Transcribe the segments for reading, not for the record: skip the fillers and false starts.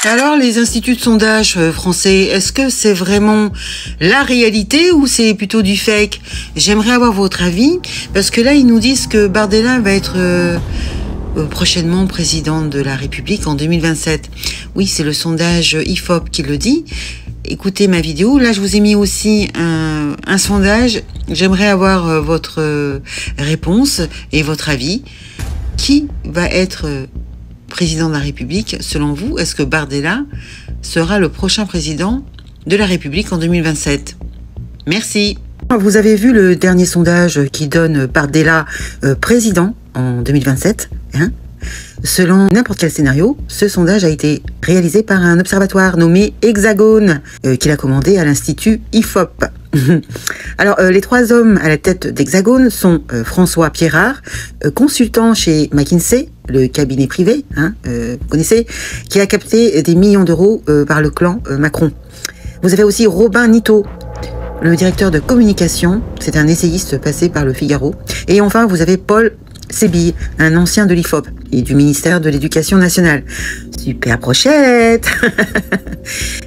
Alors, les instituts de sondage français, est-ce que c'est vraiment la réalité ou c'est plutôt du fake? J'aimerais avoir votre avis, parce que là, ils nous disent que Bardella va être prochainement président de la République en 2027. Oui, c'est le sondage IFOP qui le dit. Écoutez ma vidéo. Là, je vous ai mis aussi un sondage. J'aimerais avoir votre réponse et votre avis. Qui va être président de la République, selon vous? Est-ce que Bardella sera le prochain président de la République en 2027? Merci. Vous avez vu le dernier sondage qui donne Bardella président en 2027, hein? Selon n'importe quel scénario, ce sondage a été réalisé par un observatoire nommé Hexagone, qu'il a commandé à l'Institut IFOP. Alors, les trois hommes à la tête d'Hexagone sont François Pierrard, consultant chez McKinsey, le cabinet privé, hein, vous connaissez, qui a capté des millions d'euros par le clan Macron. Vous avez aussi Robin Nitto, le directeur de communication, c'est un essayiste passé par le Figaro. Et enfin, vous avez Paul Sébille, un ancien de l'IFOP et du ministère de l'Éducation nationale. Super brochette.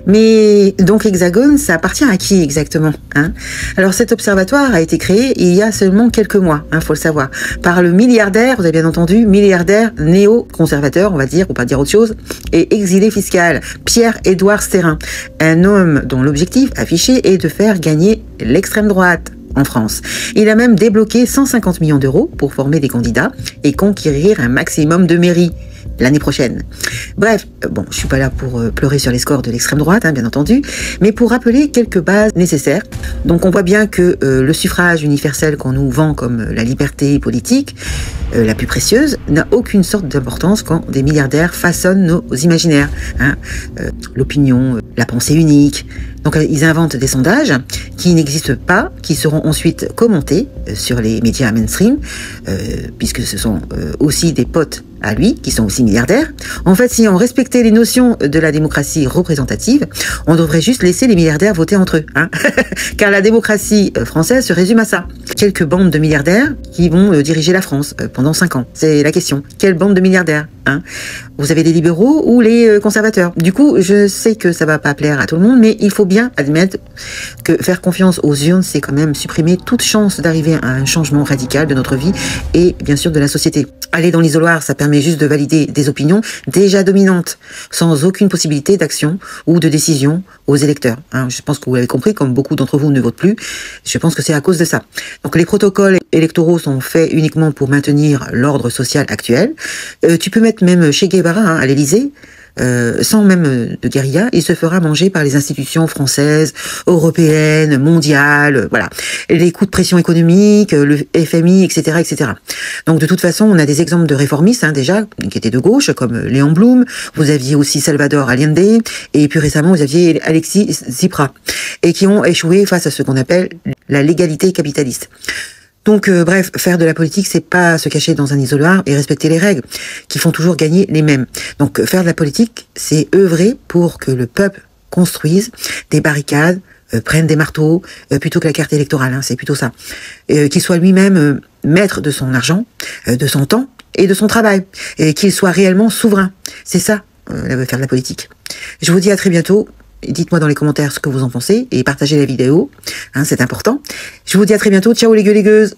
Mais donc Hexagone, ça appartient à qui exactement, hein? Alors cet observatoire a été créé il y a seulement quelques mois, hein, faut le savoir, par le milliardaire, vous avez bien entendu, milliardaire néo-conservateur, on va dire, ou pas dire autre chose, et exilé fiscal, Pierre-Édouard Stérin, un homme dont l'objectif affiché est de faire gagner l'extrême droite en France. Il a même débloqué 150 millions d'euros pour former des candidats et conquérir un maximum de mairies l'année prochaine. Bref, bon, je suis pas là pour pleurer sur les scores de l'extrême droite, hein, bien entendu, mais pour rappeler quelques bases nécessaires. Donc on voit bien que le suffrage universel qu'on nous vend comme la liberté politique, la plus précieuse, n'a aucune sorte d'importance quand des milliardaires façonnent nos imaginaires, hein, l'opinion, la pensée unique. Donc ils inventent des sondages qui n'existent pas, qui seront ensuite commentés sur les médias mainstream, puisque ce sont aussi des potes à lui, qui sont aussi milliardaires. En fait, si on respectait les notions de la démocratie représentative, on devrait juste laisser les milliardaires voter entre eux, hein. Car la démocratie française se résume à ça. Quelques bandes de milliardaires qui vont diriger la France pendant 5 ans. C'est la question. Quelle bande de milliardaires, hein? Vous avez les libéraux ou les conservateurs. Du coup, je sais que ça va pas plaire à tout le monde, mais il faut bien admettre que faire confiance aux urnes, c'est quand même supprimer toute chance d'arriver à un changement radical de notre vie et bien sûr de la société. Aller dans l'isoloir, ça permet juste de valider des opinions déjà dominantes, sans aucune possibilité d'action ou de décision aux électeurs, hein. Je pense que vous l'avez compris, comme beaucoup d'entre vous ne votent plus, je pense que c'est à cause de ça. Donc les protocoles électoraux sont faits uniquement pour maintenir l'ordre social actuel. Tu peux mettre même Che Guevara, hein, à l'Élysée, sans même de guérilla, il se fera manger par les institutions françaises, européennes, mondiales, voilà. Les coups de pression économique, le FMI, etc., etc. Donc de toute façon, on a des exemples de réformistes, hein, déjà, qui étaient de gauche, comme Léon Blum, vous aviez aussi Salvador Allende, et puis récemment, vous aviez Alexis Tsipras, et qui ont échoué face à ce qu'on appelle la légalité capitaliste. Donc, bref, faire de la politique, c'est pas se cacher dans un isoloir et respecter les règles, qui font toujours gagner les mêmes. Donc, faire de la politique, c'est œuvrer pour que le peuple construise des barricades, prenne des marteaux, plutôt que la carte électorale, hein, c'est plutôt ça. Qu'il soit lui-même maître de son argent, de son temps et de son travail, et qu'il soit réellement souverain. C'est ça, faire de la politique. Je vous dis à très bientôt. Dites-moi dans les commentaires ce que vous en pensez et partagez la vidéo, hein, c'est important. Je vous dis à très bientôt. Ciao les gueux les gueuses.